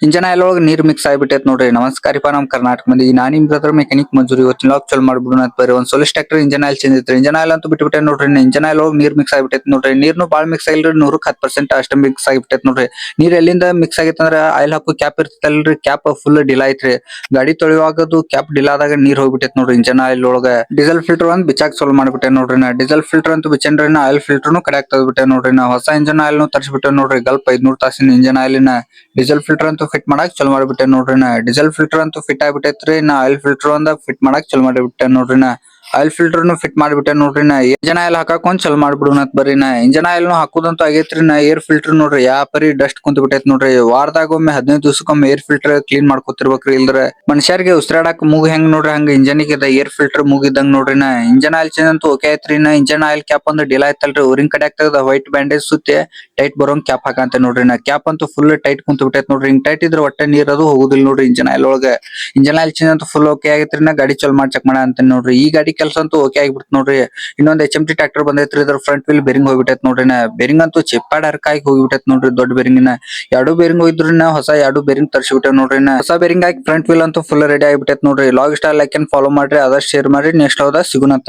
Engine oil ಒಳಗ್ ನೀರ್ mix ಆಗಿಬಿಟ್ಟೈತ್ ನೋಡ್ರಿ. ನಮಸ್ಕಾರಿಪಾ ನಮ್ ಕರ್ನಾಟಕ ಮಂದಿ, ನಾನ್ ನಿಮ್ ಬ್ರದರ್ ಮೆಕ್ಯಾನಿಕ್ ಮಂಜೂರಿ. ಇವತ್ತಿನ ಲಾಗ್ ಚಲೋ ಮಾಡ್ಬಿಡೋಣ ಅಂತ ಬರ್ರಿ. ಒಂದ್ Solis tractor engine oil change ಐತ್ರಿ. ಇಂಜನ್ ಆಯಿಲ್ ಅಂತೂ ಬಿಟ್ಬಿಟ್ಟೆ ನೋಡ್ರಿ. ಇಂಜನ್ ಆಯಿಲ್ ಒಳಗ್ ನೀರ್ ಮಿಕ್ಸ್ ಆಗಿಬಿಟ್ಟೈತ್ ನೋಡ್ರಿ. ನೀರ್ನು ಬಾಳ್ ಮಿಕ್ಸ್ ಆಗಿಲ್ರಿ, 100% ಅಷ್ಟ ಮಿಕ್ಸ್ ಆಗಿಬಿಟ್ಟೈತ್ ನೋಡ್ರಿ. ನೀರ್ ಎಲ್ಲಿಂದ ಮಿಕ್ಸ್ ಆಗೈತೆ ಅಂದ್ರ ಆಯಿಲ್ ಹಾಕೋ ಕ್ಯಾಪ್ ಇರ್ತಲ್ರಿ, ಕ್ಯಾಪ್ ಫುಲ್ ಡಿಲಾ ಐತ್ರಿ. ಗಾಡಿ ತೊಳೆಯುವಾಗದು ಕ್ಯಾಪ್ ಡಿಲಾದಾಗ ನೀರ್ ಹೋಗ್ಬಿಟ್ಟೈತ್ ನೋಡ್ರಿ ಇಂಜನ್ ಆಯಿಲ್ ಒಳಗ. ಡೀಸೆಲ್ ಫಿಲ್ಟರ್ ಒಂದ್ ಬಿಚ್ಚಾಕ್ ಚಾಲೂ ಮಾಡ್ಬಿಟ್ಟೆ ನೋಡ್ರಿ. ನಾ ಡೀಸೆಲ್ ಫಿಲ್ಟರ್ ಅಂತೂ ಬಿಚ್ಚೇನ್ರಿ, ಆಯಿಲ್ ಫಿಲ್ಟರ್ನು ಕಡ್ಯಾಕ್ ತೆಗ್ದ್ಬಿಟ್ಟೆ ನೋಡ್ರಿ. ನಾ ಹೊಸ ಇಂಜನ್ ಆಯಿಲ್ ತರ್ಸ್ಬಿಟ್ಟೆ ನೋಡ್ರಿ. ಗಲ್ಪ್ 500 ತಾಸಿನ ಇಂಜನ್ ಆಯಿಲಿನ ಡೀಸೆಲ್ ಫಿಲ್ಟರ್ ಅಂತೂ ಫಿಟ್ ಮಾಡಾಕ್ ಚಲೋ ಮಾಡ್ಬಿಟ್ಟೆ ನೋಡ್ರಿ. ನಾ ಡೀಸೆಲ್ ಫಿಲ್ಟರ್ ಅಂತೂ ಫಿಟ್ ಆಗ್ಬಿಟ್ಟೈತ್ರಿ. ನಾ ಆಯಿಲ್ ಫಿಲ್ಟರ್ ಒಂದ ಫಿಟ್ ಮಾಡಾಕ್ ಚಲೋ ಮಾಡಿಬಿಟ್ಟೆ ನೋಡ್ರಿ. ನಾ ಆಯಿಲ್ ಫಿಲ್ಟರ್ನು ಫಿಟ್ ಮಾಡ್ಬಿಟ್ಟೆ ನೋಡ್ರಿ. ನಾ ಇಂಜನ್ ಆಯಿಲ್ ಹಾಕಾಕ್ ಒಂದ್ ಚಲೋ ಮಾಡ್ಬಿಡೋಣ ಅಂತ ಬರ್ರಿ. ನಾ ಇಂಜನ್ ಆಯಿಲ್ ಹಾಕುದಂತೂ ಆಗೇತ್ರಿ. ನಾ ಏರ್ ಫಿಲ್ಟರ್ ನೋಡ್ರಿ ಯಾ ಪರಿ ಡಸ್ಟ್ ಕುಂತ್ ಬಿಟ್ಟೈತ್ ನೋಡ್ರಿ. ವಾರದಾಗ ಒಮ್ಮೆ 15 ದಿವಸಕ್ಕೊಮ್ಮೆ ಏರ್ ಫಿಲ್ಟರ್ ಕ್ಲೀನ್ ಮಾಡ್ಕೊತಿರ್ಬೇಕ್ರಿ. ಇಲ್ದ್ರ ಮನುಷ್ಯರಿಗೆ ಉಸಿರಾಡಕ್ ಮೂಗ್ ಹೆಂಗ್ ನೋಡ್ರಿ, ಹಂಗ ಇಂಜನ್ಗೆ ಏರ್ ಫಿಲ್ಟರ್ ಮೂಗಿದ್ದಂಗ್ ನೋಡ್ರಿ. ನಾ ಇಂಜನ್ ಆಯಿಲ್ ಚೇಂಜ್ ಅಂತೂ ಓಕೆ ಐತ್ರಿ. ನಾ ಇಂಜನ್ ಆಯಿಲ್ ಕ್ಯಾಪ್ ಒಂದು ಡಿಲಾ ಐತಲ್ರಿ, ಊರಿನ್ ಕಡೆ ಆಗ್ತದ ವೈಟ್ ಬ್ಯಾಂಡೇಜ್ ಸುತ್ತಿ ಟೈಟ್ ಬರೋಂಗ್ ಕ್ಯಾಪ್ ಹಾಕಂತ ನೋಡ್ರಿ. ನಾ ಕ್ಯಾಪ್ ಅಂತೂ ಫುಲ್ ಟೈಟ್ ಕುಂತ್ ಬಿಟ್ಟೈತ್ ನೋಡ್ರಿ. ಹಿಂಗ್ ಟೈಟ್ ಇದ್ರ ಒಟ್ಟ ನೀರ್ ಅದು ಹೋಗುದಿಲ್ಲ ನೋಡ್ರಿ ಇಂಜನ್ ಆಯಿಲ್ ಒಳಗ. ಇಂಜನ್ ಆಯಿಲ್ ಚೇಂಜ್ ಅಂತೂ ಫುಲ್ ಓಕೆ ಆಗೈತ್ರಿ. ನಾ ಗಾಡಿ ಚಲೋ ಮಾಡಿ ಚೆಕ್ ಮಾಡ ಅಂತ ನೋಡ್ರಿ. ಈ ಗಾಡಿ ಕೆಲಸ ಅಂತೂ ಓಕೆ ಆಗಿಬಿಡ್ತು ನೋಡ್ರಿ. ಇನ್ನೊಂದ್ HMT ಟ್ರ್ಯಾಕ್ಟರ್ ಬಂದೈತ್ರಿ, ಇದ್ರ ಫ್ರಂಟ್ ವೀಲ್ ಬೇರಿಂಗ್ ಹೋಗ್ಬಿಟ್ಟೈತ್ ನೋಡ್ರಿ. ನಾ ಬೇರಿಂಗ್ ಅಂತೂ ಚಿಪ್ಪಾಡ್ ಹರ್ಕಾಗಿ ಹೋಗ್ಬಿಟ್ಟೈತ್ ನೋಡ್ರಿ. ದೊಡ್ಡ ಬೇರಿಂಗಿನ ಎರಡು ಬೇರಿಂಗ್ ಹೋಗಿದ್ರಿ. ನಾ ಹೊಸ ಎರಡು ಬೇರಿಂಗ್ ತರ್ಸಿಬಿಟ್ಟೆ ನೋಡ್ರಿ. ನಾ ಹೊಸ ಬೇರಿಂಗ್ ಹಾಕಿ ಫ್ರಂಟ್ ವೀಲ್ ಅಂತೂ ಫುಲ್ ರೆಡಿ ಆಗಿಬಿಟ್ಟೈತ್ ನೋಡ್ರಿ. ಲಾಗ್ ಇಷ್ಟ ಲೈಕ್ ಅಂಡ್ ಫಾಲೋ ಮಾಡ್ರಿ, ಆದಷ್ಟು ಶೇರ್ ಮಾಡ್ರಿ. ನೆಕ್ಸ್ಟ್ ಹೋದ ಸಿಗುಣಂತ.